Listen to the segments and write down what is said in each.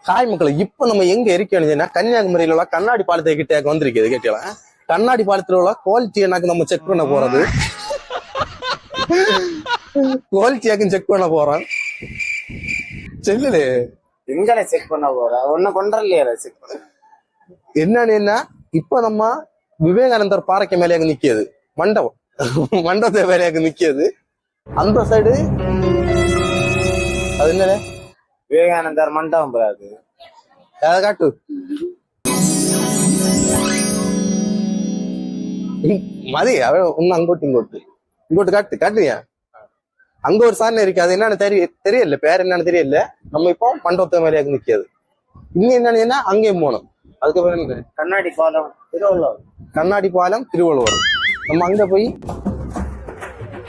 Hi மக்கள், இப்ப நம்ம எங்க இருக்கோம்னா கன்னியாகுமரியில உள்ள கண்ணாடி பாலத்தை கிட்ட வந்திருக்குது. கேட்டீங்களா? கண்ணாடி பாலத்துல உள்ள குவாலிட்டி எனக்கு நம்ம செக் பண்ண போறது. குவாலிட்டியாக்கும் செக் பண்ண போறோம். செல்லுலே எங்களை செக் பண்ண போற ஒன்னும் கொண்டலையா செக் பண்ண என்னன்னா இப்ப நம்ம விவேகானந்தர் பாறைக்கு மேலேயாக நிக்கியது மண்டபத்தை மேலேயாக நிக்கியது. அந்த சைடு அது என்ன விவேகானந்தர் மண்டபம் போறாது. அதை காட்டு. மதி அவ ஒன்னு இங்கோட்டு காட்டுறியா? அங்க ஒரு சாதனை இருக்கு. அது என்னன்னு தெரியல, பேர் என்னன்னு தெரியல. நம்ம இப்போ மண்டபத்தை மேலேயாக நிக்கியது. இன்னும் என்னன்னா அங்கேயும் போனோம். அதுக்கப்புறம் கண்ணாடி பாலம் திருவள்ளுவர். நம்ம அங்க போய்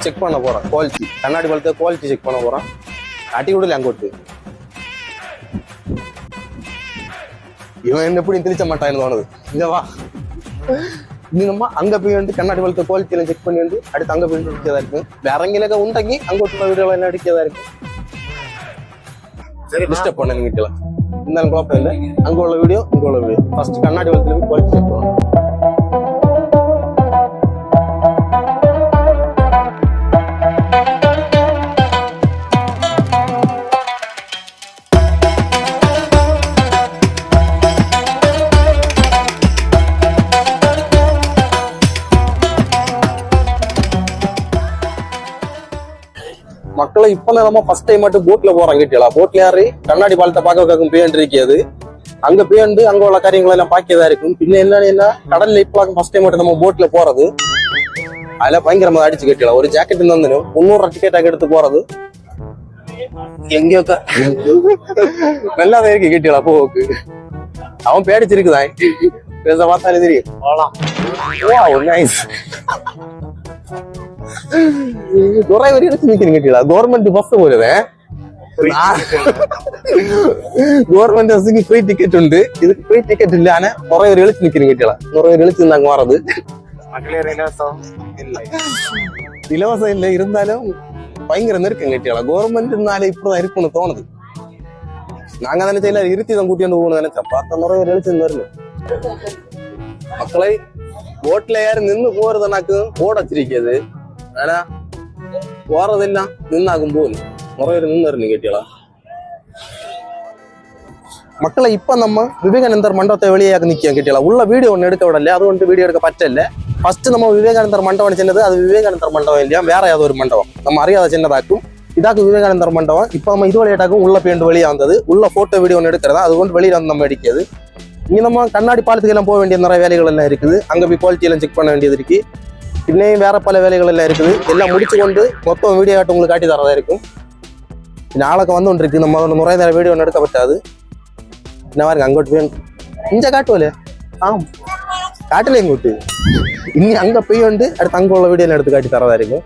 செக் பண்ண போறோம் குவாலிட்டி. கண்ணாடி பாலத்தை குவாலிட்டி செக் பண்ண போறோம். அட்டி விடல அங்கோட்டு. இவன் என்ன எப்படி திணிச்ச மாட்டான்னு தோணுது. இங்க வா, நீ நம்ம அங்க போய் வந்து கண்ணாடி பாலத்தை குவாலிட்டி எல்லாம் செக் பண்ணி வந்து அடுத்து அங்க போய் அடிக்கதா இருக்கு. வேறங்கில உண்டாக்கி அங்கோட்டு வீடியோ எல்லாம் அடிக்கதா இருக்கு. சரி, டிஸ்டர்ப் பண்ண வீட்டுல இருந்தாலும் குழப்பம் இல்லை. அங்க உள்ள வீடியோ இங்க உள்ள வீடியோ ஃபர்ஸ்ட் கண்ணாடி பாலத்துல போய் குவாலிட்டி செக் பண்ணணும். மக்களை இப்ப நம்ம ஃபர்ஸ்ட் டைம் மட்டும் போட்ல போறோம். கேட்டீங்களா? போட்ல யாரு கண்ணாடி பாலத்தை பார்க்க பேண்ட் இருக்கியது. அங்க பேண்டு அங்க உள்ள காரியங்கள் எல்லாம் பாக்கியதா இருக்கும். பின்ன என்னன்னா கடல்ல இப்ப ஃபர்ஸ்ட் டைம் மட்டும் நம்ம போட்ல போறது. அதுல பயங்கரமா அடிச்சு. கேட்டீங்களா? ஒரு ஜாக்கெட் வந்து 300 டிக்கெட் எடுத்து போறது எங்கேயோ நல்லாதான் இருக்கு. கேட்டீங்களா? போக்கு அவன் பேடிச்சிருக்குதான். பேச பார்த்தாலே தெரியும். கவர்மெண்ட் பஸ் போடுவேன். கவர்மெண்ட் பஸ்ஸுக்கு ஃப்ரீ டிக்கெட் உண்டு. இதுக்கு ஃப்ரீ டிக்கெட் இல்ல. ஆனா நிறைய பேர் எழுச்சி நிக்கிறீங்க. கேட்டீங்களா? நிறைய பேர் எழுச்சி நாங்க வர்றது இலவசம் இல்லை. இருந்தாலும் பயங்கர நெருக்கம். கேட்டீங்களா? கவர்மெண்ட்னால இப்பதான் இருக்குன்னு தோணுது. நாங்க நினைச்ச இருத்தி தான் கூட்டி வந்து போகணும் நினைச்சேன். பார்த்தா நிறைய பேர் எழுச்சி வருது. மக்களை ஓட்டுல யாரு நின்று போறதுனாக்கு ஓட வச்சிருக்கிறது. ஆனா போறதெல்லாம் நின்னாகும் போது நிறைய பேர் நின்று. கேட்டீங்களா? மக்களை இப்ப நம்ம விவேகானந்தர் மண்டபத்தை வெளியாக நிக்க. கேட்டீங்களா? உள்ள வீடியோ ஒண்ணு எடுக்க விடல. அது வந்து வீடியோ எடுக்க பற்றல. ஃபர்ஸ்ட் நம்ம விவேகானந்தர் மண்டபம் சின்னது. அது விவேகானந்தர் மண்டபம் இல்லையா, வேற ஏதாவது ஒரு மண்டபம் நம்ம அறியாத சின்னதாக்கும். இதாக்கு விவேகானந்தர் மண்டபம். இப்ப நம்ம இது வழியாட்டாக்கும் உள்ள பேண்டு வெளியே வந்தது. உள்ள போட்டோ வீடியோ ஒன்று எடுக்கிறதா. அது கொண்டு வெளியில வந்து நம்ம அடிக்கிறது. இங்க நம்ம கண்ணாடி பாலத்துக்கு எல்லாம் போக வேண்டிய நிறைய வேலைகள் எல்லாம் இருக்குது. அங்க போய் குவாலிட்டி எல்லாம் செக் பண்ண வேண்டியது இருக்கு. இன்னும் வேற பல வேலைகள் எல்லாம் இருக்குது. எல்லாம் முடிச்சு கொண்டு மொத்தம் வீடியோ காட்டு உங்களுக்கு காட்டி தரதா இருக்கும். நாளைக்கு வந்து ஒன்று இருக்கு. நம்ம முறை நேரம் வீடியோ ஒன்று எடுக்கப்பட்டாது. என்ன மாதிரி அங்கோட்டு போய் இஞ்ச காட்டுவல காட்டல எங்கோட்டு. இனி அங்க போய் வந்து அடுத்து அங்க உள்ள வீடியோ எடுத்து காட்டி தரதா இருக்கும்.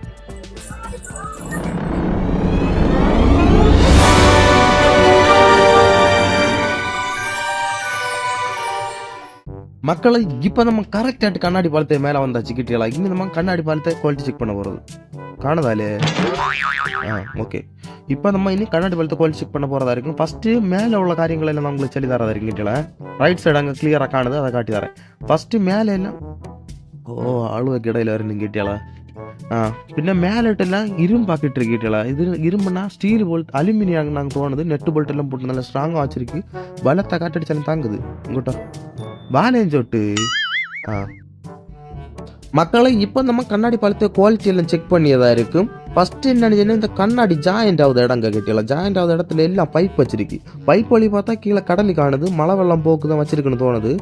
மக்களை இப்ப நம்ம கரெக்டாட்டு கண்ணாடி பாலத்தை மேல வந்தாச்சு. கிட்டியலாம் இங்க நம்ம கண்ணாடி பாலத்தை குவாலிட்டி செக் பண்ண போறது காணதாலே. ஓகே, இப்ப நம்ம இனி கண்ணாடி பாலத்தை குவாலிட்டி செக் பண்ண போறதா இருக்கும். ஃபர்ஸ்ட் மேல உள்ள காரியங்கள் எல்லாம் உங்களுக்கு சொல்லி தரதா இருக்கு. கிட்டியல ரைட் சைடு அங்க கிளியரா காணுது, அதை காட்டி தரேன். ஃபர்ஸ்ட் மேல எல்லாம் அழுவ இடையில இருந்து. கிட்டியலா பின்ன மேலிட்டெல்லாம் இரும்பு பாக்கிட்டு இருக்கு. கிட்டியலா இது இரும்புனா ஸ்டீல் போல்ட் அலுமினியம் நாங்க தோணுது. நெட்டு போல்ட் எல்லாம் போட்டு நல்லா ஸ்ட்ராங்கா வச்சிருக்கு. பலத்தை காட்டடிச்சாலும் தாங்குது. உங்கள்கிட்ட வானேஞ்சோட்டு. மக்களை இப்போ நம்ம கண்ணாடி பாலத்தை குவாலிட்டி எல்லாம் செக் பண்ணியதா இருக்கும். ஃபர்ஸ்ட் என்னன்னு இந்த கண்ணாடி ஜாயிண்ட் ஆகுது இடங்க. கேட்டீங்களா? ஜாயிண்ட் ஆகுது இடத்துல எல்லாம் பைப் வச்சிருக்கு. பைப் வழி பார்த்தா கீழே கடல் காணுது. மழை வெள்ளம் போக்கு தான் வச்சிருக்குன்னு தோணுது.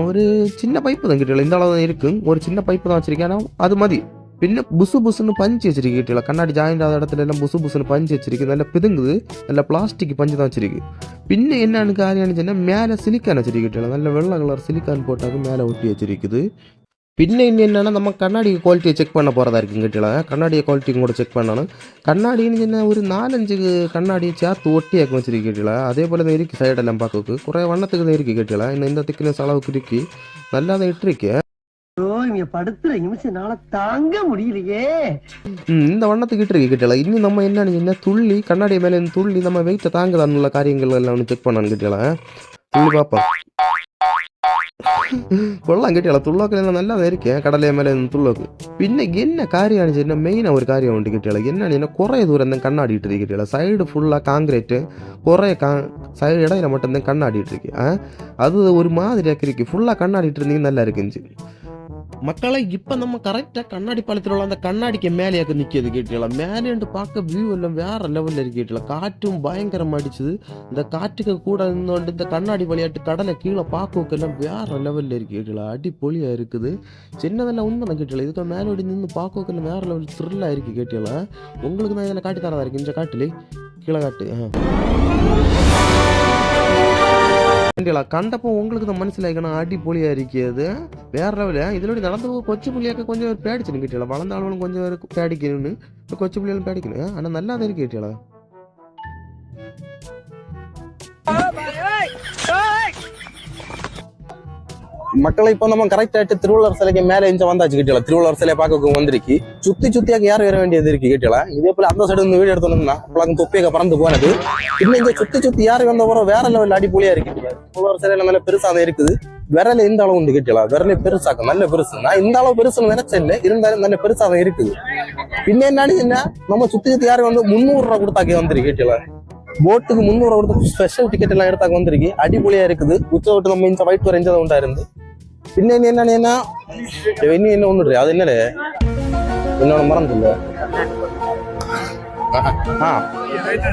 ஒரு சின்ன பைப்பு தான். கேட்டீங்களா? இந்த அளவு தான் இருக்கும். ஒரு சின்ன பைப்பு தான் வச்சிருக்கேன். ஆனால் அது மாதிரி பின்ன புசு புசுன்னு பஞ்சு வச்சிருக்கு. கேட்டீங்களா? கண்ணாடி ஜாயிண்ட் ஆகுத இடத்துல எல்லாம் புசு புசுன்னு பஞ்சு வச்சிருக்கு. நல்லா பிதுங்குது. நல்லா பிளாஸ்டிக் பஞ்சு தான் வச்சிருக்கு. பின்ன என்னன்னு காரியம் சொன்னா மேலே சிலிக்கான் வச்சிருக்கு. நல்ல வெள்ளை கலர் சிலிக்கான் போட்டாக்க மேலே ஒட்டி வச்சிருக்குது. பின்ன என்னன்னா நம்ம கண்ணாடி குவாலிட்டியை செக் பண்ண போறதா இருக்குங்க. கேட்டீங்களா? கண்ணாடியை குவாலிட்டியும் கூட செக் பண்ணணும். கண்ணாடின்னு சொன்ன ஒரு 4-5 கண்ணாடியை சேர்த்து ஒட்டியாக்க வச்சிருக்கு. கேட்டீங்களா? அதே போல தான் இருக்கு. சைடெல்லாம் பார்க்க குறைய வண்ணத்துக்கு தான் இருக்கு. கேட்டீங்களா? இந்த திக்னஸ் அளவுக்கு இருக்கு. நல்லா தான் இட்டுருக்கு. இங்க படுத்துற நிமிஷம்னால தாங்க முடியலையே. இந்த வண்ணத்துக்கிட்ட இருக்கு கிட்டல. இன்னும் நம்ம என்ன துள்ளி கண்ணாடி மேலே இருந்து துள்ளி நம்ம வெயிட்டை தாங்குதான்னுள்ள காரியங்கள் எல்லாம் ஒன்று செக் பண்ணான்னு கிட்டல. துள்ளி பார்ப்போம். கொள்ளலாம் கிட்டல. துள்ளோக்கள் எல்லாம் நல்லா இருக்கேன் கடலை மேலே இருந்து துள்ளோக்கு. பின்ன என்ன காரியம் ஆனிச்சு என்ன மெயினாக ஒரு காரியம் உண்டு கிட்டல. என்ன குறைய தூரம் தான் கண்ணாடிட்டு இருக்கு கிட்டல. சைடு ஃபுல்லாக காங்கிரீட்டு குறைய சைடு இடையில மட்டும்தான் கண்ணாடிட்டு இருக்கு. அது ஒரு மாதிரியாக இருக்கு. ஃபுல்லாக கண்ணாடிட்டு இருந்தீங்க நல்லா இருக்குச்சு மக்களை. இப்போ நம்ம கரெக்டாக கண்ணாடி பாலத்தில் உள்ள அந்த கண்ணாடிக்கு மேலேயாக்க நிற்கிது கேட்டீங்களா. மேலேண்டு பார்க்க வியூ எல்லாம் வேற லெவலில் இருக்கு கேட்டீங்களா. காற்றும் பயங்கரமாக அடிச்சுது. இந்த காற்றுக்கு கூட இருந்தோண்டு இந்த கண்ணாடி விளையாட்டு கடலை கீழே பார்க்க எல்லாம் வேற லெவலில் இருக்கு கேட்டீங்களா. அடிப்பொலியாக இருக்குது. சின்னதெல்லாம் உண்மை தான் கேட்டீங்களா. இதுக்கு மேலோடி நின்று பார்க்க எல்லாம் வேற லெவல் த்ரில்லாக இருக்கு கேட்டீங்களா. உங்களுக்கு தான் இதில் காட்டி தரதா இருக்கு. இந்த காட்டிலே கீழே காட்டு கண்டப்போ உங்களுக்கு தான் மனசில் இருக்கணும். அடிப்பொலியாக இருக்கிறது வேற லெவலில். இதோட நடந்து கொச்சி புள்ளியாக்க கொஞ்சம் பேடிச்சுன்னு கேட்டீங்களா. வளர்ந்தாலும் கொஞ்சம் பேடிக்கணும்னு கொச்சி புள்ளியாலும் பேடிக்கணும். ஆனால் நல்லா தான் இருக்கு கேட்டீங்களா. மக்களை இப்போ நம்ம கரெக்ட் ஆயிட்டு திருவள்ளுவர் சிலைக்கு மேலே இங்க வந்தாச்சு கேட்டீங்களா. திருவள்ளுவர் சிலையை பார்க்க வந்திருக்கு. சுத்தியாக யார் வர வேண்டியது இருக்கு கேட்டீங்களா. இதே போல அந்த சைடு வீடு எடுத்தோம்னா அப்பலாம் தொப்பியாக பறந்து போனது. இன்னும் இங்க சுத்தி யார் வந்த போற வேற லெவல் அடிப்பொலியா இருக்கு. திருவள்ளுவர் சிலையில நல்ல பெருசா தான் இருக்குது. விரல இந்த அளவு உண்டு கேட்டீங்களா. விரல பெருசாக்கும் நல்ல பெருசு. நான் இந்த அளவு பெருசுன்னு நினைச்சேன். இருந்தாலும் நல்ல பெருசா தான் இருக்குது. பின்ன என்ன நம்ம சுத்தி யாரு வந்து 300 ரூபா கொடுத்தாக்கி வந்துருக்கு கேட்டீங்களா. போட்டுக்கு 300 ரூபா கொடுத்து ஸ்பெஷல் டிக்கெட் எல்லாம் எடுத்தாக்க வந்திருக்கு. அடிப்பொலியா இருக்குது. உச்ச விட்டு நம்ம இந்த வயிற்று வரைஞ்சதை உண்டா இருந்து. பின்ன என்ன ஒண்ணு அது என்னது என்னோட மறந்து இல்ல.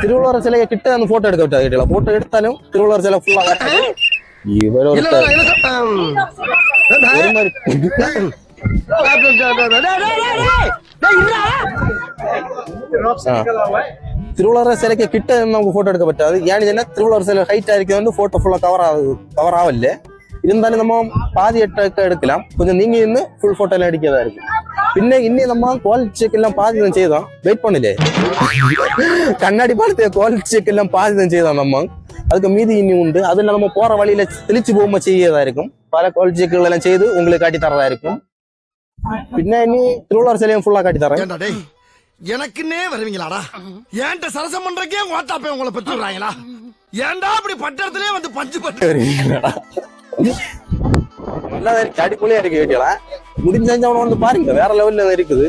திருவள்ளுவர் சிலையை கிட்ட அந்த போட்டோ எடுக்க விட்டா கேட்டீங்களா. போட்டோ எடுத்தாலும் திருவள்ளுவர் சிலை ஃபுல்லா இவர் ஒரு மாதிரி திருவள்ளுவர் சிலைக்கு கிட்ட நமக்கு போட்டோ எடுக்க பറ്റാது. ஏன்னு திருவள்ளுவர் சிலை ஹைட்டா இருக்கிறது வந்து போட்டோ ஃபுல்லா கவர் ஆகல. இருந்தாலும் நம்ம பாதி எடுக்கலாம். கொஞ்சம் நீங்க இருந்து ஃபுல் போட்டோ எல்லாம் எடுக்கிறதா இருக்கு. பின்ன இன்னும் நம்ம குவாலிட்டி செக் எல்லாம் பாதி தான் செய்தோம். வெயிட் பண்ணல கண்ணாடி பாலத்தை குவாலிட்டி செக் எல்லாம் பாதி தான் செய்தோம் நம்ம. அதுக்கு மீதி இன்னும் உண்டு. அதுல நம்ம போற வழியில தெளிச்சு போகும்போது செய்யறதா இருக்கும். பல குவாலிட்டி செக்குகள் எல்லாம் செய்து உங்களுக்கு காட்டி தரதா இருக்கும். பின்ன இனி திருவள்ளுவர் சிலையும் ஃபுல்லா காட்டி தரேன். எனக்குன்னே வருவீங்களாடா. ஏன்ட்ட சரசம் பண்றக்கே வாட்டாப்பே உங்களை பெற்றுறாங்களா. ஏன்டா அப்படி பட்டத்திலே வந்து பஞ்சு பட்டு வருவீங்களாடா. நல்லா இருக்கு. அடிப்பொலியா இருக்கு கேட்டீங்களா. முடிஞ்சவன வந்து பாருங்க வேற லெவல்ல இருக்குது.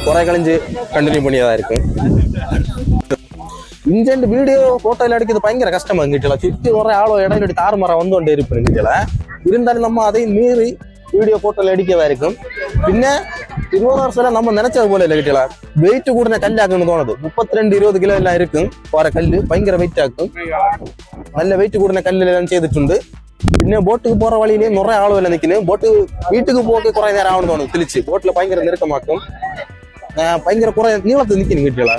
குறை கழிஞ்சு கண்டினியூ பண்ணியதா இருக்கு. இன்ஜென்ட் வீடியோ போட்டோல எடுக்கிறது பயங்கர கஷ்டமா இருந்துச்சுல. சுற்றி வர ஆளோ இடையில தாறுமாறா வந்து கொண்டே இருப்பேன். இருந்தாலும் நம்ம அதை மீறி வீடியோ போட்டோல எடுக்கதா இருக்கும். பின்ன திருவள்ளுவர் சிலை நம்ம நினைச்சது போல இல்லை கிட்டல. வெயிட் கூட கல்லாக்குன்னு தோணுது. 32-20 கிலோ எல்லாம் இருக்கும். போற கல்லு பயங்கர வெயிட் ஆக்கும். நல்ல வெயிட் கூட கல்லு எல்லாம் செய்துட்டு. பின்ன போட்டுக்கு போற வழியிலேயே நிறைய ஆளு வேலை நிக்கணும். போட்டு வீட்டுக்கு போக குறை நேரம் ஆகணும் தோணுது. தெளிச்சு போட்டுல பயங்கர நெருக்கமாக்கும். பயங்கர குறை நீளத்து நிக்கணும் கிட்டல.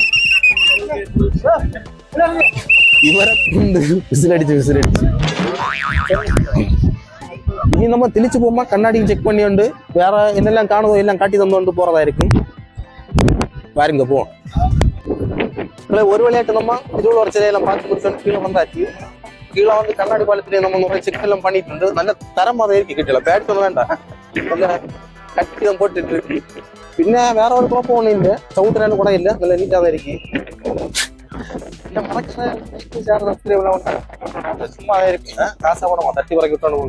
இவரை விசிலடிச்சு இனி நம்ம தெளிச்சு போமா கண்ணாடி செக் பண்ணிட்டு வேற என்னெல்லாம் காணுதோ எல்லாம் காட்டி தந்தோண்டு போறதா இருக்கும். பாருங்க போவோம். ஒரு விளையாட்டு நம்ம திருவள்ளுவர் சிலையெல்லாம் பார்த்து முடிச்சு கீழே வந்தாச்சு. கீழே வந்து கண்ணாடி பாலத்திலேயே நம்ம நிறைய செக் எல்லாம் பண்ணிட்டு இருந்து நல்ல தரமா தான் இருக்கு கிட்டல. பேட் சொல்ல வேண்டாம். கட்டி தான் போட்டுட்டு இருக்கு. பின்ன வேற ஒரு குழப்பம் ஒண்ணு இல்லை. சவுத்துலன்னு கூட இல்லை. நல்ல நீட்டா தான் இருக்கு. சும்மா இருக்கு. காசா கூட தட்டி வரைக்கும் விட்டோன்னு